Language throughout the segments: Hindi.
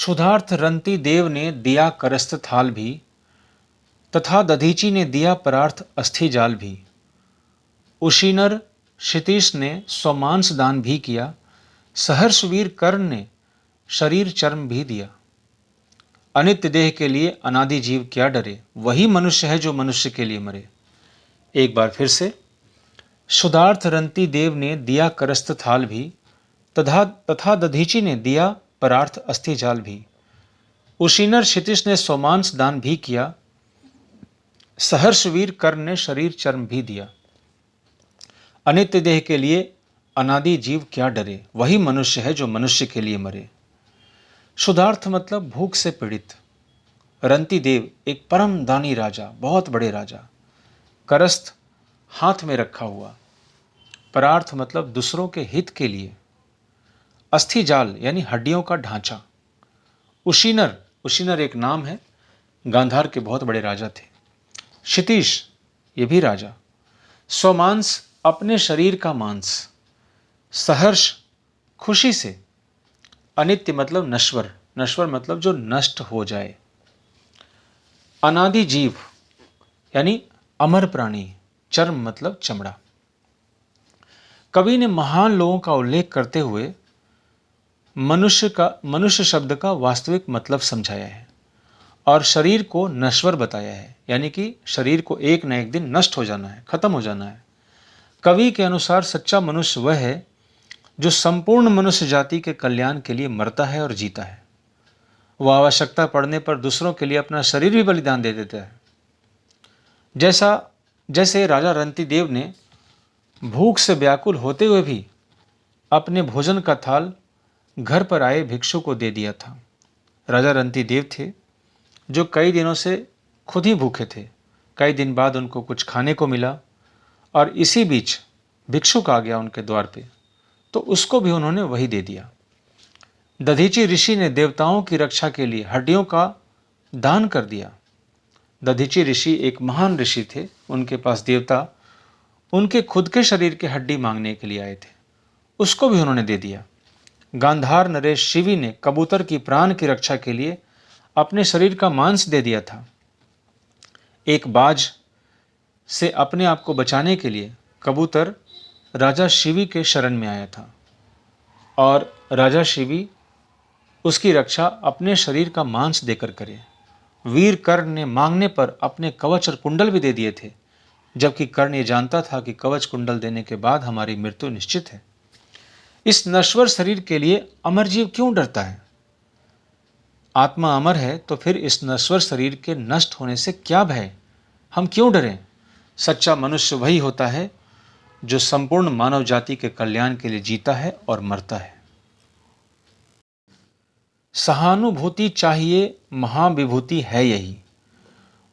क्षुधार्थ रंती देव ने दिया करस्त थाल भी, तथा दधीचि ने दिया परार्थ अस्थि जाल भी। उशीनर क्षितीश ने स्वमांस दान भी किया, सहर्षवीर कर्ण ने शरीर चर्म भी दिया। अनित्य देह के लिए अनादि जीव क्या डरे, वही मनुष्य है जो मनुष्य के लिए मरे। एक बार फिर से। क्षुधार्थ रंती देव ने दिया करस्त थाल भी, तथा दधीचि ने दिया परार्थ अस्थि जाल भी। उशीनर क्षितिश ने स्वमांस दान भी किया, सहर्षवीर कर्ण ने शरीर चर्म भी दिया। अनित्य देह के लिए अनादि जीव क्या डरे, वही मनुष्य है जो मनुष्य के लिए मरे। क्षुधार्थ मतलब भूख से पीड़ित। रंती देव एक परम दानी राजा, बहुत बड़े राजा। करस्त हाथ में रखा हुआ। परार्थ मतलब दूसरों के हित के लिए। अस्थि जाल यानी हड्डियों का ढांचा। उशीनर, उशीनर एक नाम है, गांधार के बहुत बड़े राजा थे। क्षितीश ये भी राजा। स्वमांस अपने शरीर का मांस। सहर्ष खुशी से। अनित्य मतलब नश्वर, नश्वर मतलब जो नष्ट हो जाए। अनादि जीव यानी अमर प्राणी। चर्म मतलब चमड़ा। कवि ने महान लोगों का उल्लेख करते हुए मनुष्य शब्द का वास्तविक मतलब समझाया है और शरीर को नश्वर बताया है, यानी कि शरीर को एक न एक दिन नष्ट हो जाना है, खत्म हो जाना है। कवि के अनुसार सच्चा मनुष्य वह है जो संपूर्ण मनुष्य जाति के कल्याण के लिए मरता है और जीता है। वह आवश्यकता पड़ने पर दूसरों के लिए अपना शरीर भी बलिदान दे देता है। जैसे राजा रंती देव ने भूख से व्याकुल होते हुए भी अपने भोजन का थाल घर पर आए भिक्षु को दे दिया था। राजा रंती देव थे जो कई दिनों से खुद ही भूखे थे। कई दिन बाद उनको कुछ खाने को मिला और इसी बीच भिक्षुक आ गया उनके द्वार पे, तो उसको भी उन्होंने वही दे दिया। दधीचि ऋषि ने देवताओं की रक्षा के लिए हड्डियों का दान कर दिया। दधीचि ऋषि एक महान ऋषि थे। उनके पास देवता उनके खुद के शरीर के हड्डी मांगने के लिए आए थे, उसको भी उन्होंने दे दिया। गांधार नरेश शिवी ने कबूतर की प्राण की रक्षा के लिए अपने शरीर का मांस दे दिया था। एक बाज से अपने आप को बचाने के लिए कबूतर राजा शिवी के शरण में आया था और राजा शिवी उसकी रक्षा अपने शरीर का मांस देकर करे। वीर कर्ण ने मांगने पर अपने कवच और कुंडल भी दे दिए थे, जबकि कर्ण ये जानता था कि कवच कुंडल देने के बाद हमारी मृत्यु निश्चित है। इस नश्वर शरीर के लिए अमर जीव क्यों डरता है? आत्मा अमर है तो फिर इस नश्वर शरीर के नष्ट होने से क्या भय? हम क्यों डरें? सच्चा मनुष्य वही होता है जो संपूर्ण मानव जाति के कल्याण के लिए जीता है और मरता है। सहानुभूति चाहिए महाविभूति है यही,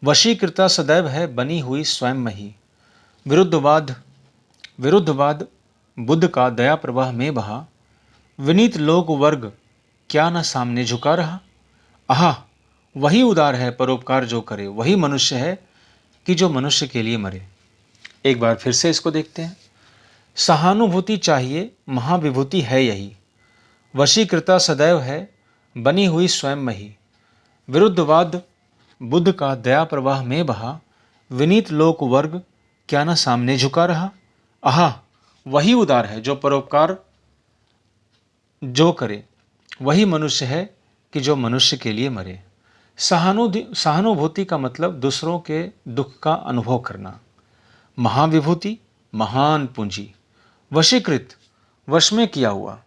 वशीकृता सदैव है बनी हुई स्वयं मही। विरुद्धवाद बुद्ध का दया प्रवाह में बहा, विनीत लोक वर्ग क्या न सामने झुका रहा। आहा, वही उदार है परोपकार जो करे, वही मनुष्य है कि जो मनुष्य के लिए मरे। एक बार फिर से इसको देखते हैं। सहानुभूति चाहिए महाविभूति है यही, वशीकृता सदैव है बनी हुई स्वयं मही। विरुद्धवाद बुद्ध का दया प्रवाह में बहा, विनीत लोक वर्ग क्या न सामने झुका रहा। आहा, वही उदार है जो परोपकार जो करे, वही मनुष्य है कि जो मनुष्य के लिए मरे। सहानुभूति का मतलब दूसरों के दुख का अनुभव करना। महाविभूति महान पूंजी। वशीकृत वश में किया हुआ।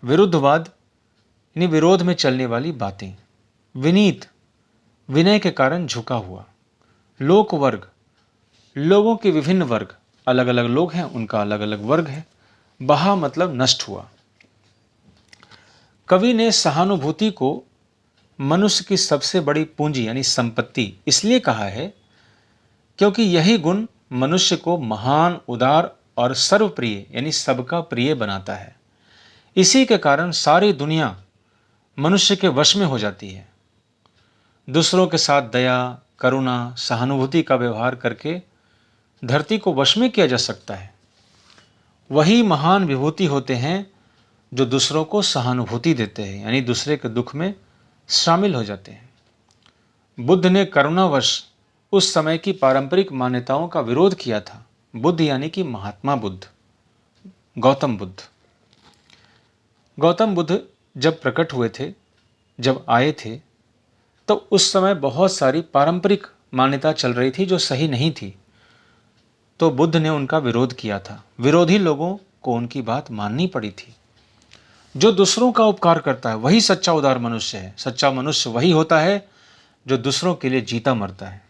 विरुद्धवाद यानी विरोध में चलने वाली बातें। विनीत विनय के कारण झुका हुआ। लोक वर्ग लोगों के विभिन्न वर्ग, अलग अलग लोग हैं, उनका अलग अलग वर्ग है। बहा मतलब नष्ट हुआ। कवि ने सहानुभूति को मनुष्य की सबसे बड़ी पूंजी यानी संपत्ति इसलिए कहा है क्योंकि यही गुण मनुष्य को महान, उदार और सर्वप्रिय यानी सबका प्रिय बनाता है। इसी के कारण सारी दुनिया मनुष्य के वश में हो जाती है। दूसरों के साथ दया, करुणा, सहानुभूति का व्यवहार करके धरती को वश में किया जा सकता है। वही महान विभूति होते हैं जो दूसरों को सहानुभूति देते हैं, यानी दूसरे के दुख में शामिल हो जाते हैं। बुद्ध ने करुणावश उस समय की पारंपरिक मान्यताओं का विरोध किया था। बुद्ध यानी कि महात्मा बुद्ध, गौतम बुद्ध। गौतम बुद्ध जब प्रकट हुए थे, जब आए थे, तो उस समय बहुत सारी पारंपरिक मान्यता चल रही थी जो सही नहीं थी। तो बुद्ध ने उनका विरोध किया था। विरोधी लोगों को उनकी बात माननी पड़ी थी। जो दूसरों का उपकार करता है वही सच्चा उदार मनुष्य है। सच्चा मनुष्य वही होता है जो दूसरों के लिए जीता मरता है।